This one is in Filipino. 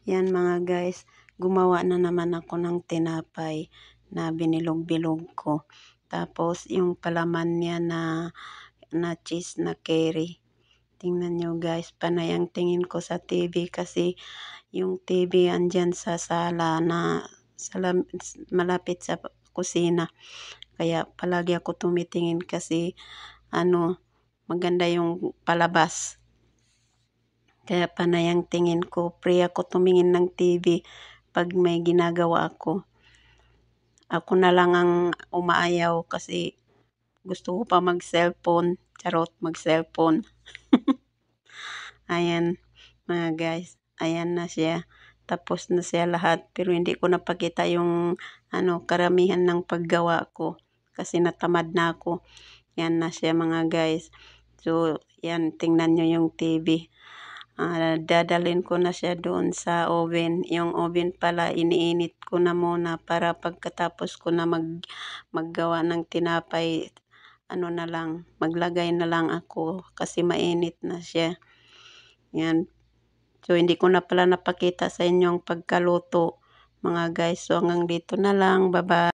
Yan mga guys, gumawa na naman ako ng tinapay na binilog-bilog ko. Tapos yung palaman niya na cheese na curry. Tingnan nyo guys, panay ang tingin ko sa TV kasi yung TV andyan sa sala na malapit sa kusina. Kaya palagi ako tumitingin kasi maganda yung palabas. Kaya panay ang tingin ko. Free ako tumingin ng TV pag may ginagawa ako. Ako na lang ang umaayaw kasi gusto ko pa mag-cellphone. Charot, mag-cellphone. Ayan mga guys. Ayan na siya. Tapos na siya lahat. Pero hindi ko napakita yung karamihan ng paggawa ko. Kasi natamad na ako. Yan na siya mga guys. So, yan. Tingnan nyo yung TV. Dadalhin ko na siya doon sa oven. Yung oven pala, iniinit ko na muna para pagkatapos ko na maggawa ng tinapay, na lang, maglagay na lang ako kasi mainit na siya. Yan. So, hindi ko na pala napakita sa inyo ang pagkaluto, mga guys. So, hanggang dito na lang. Bye-bye.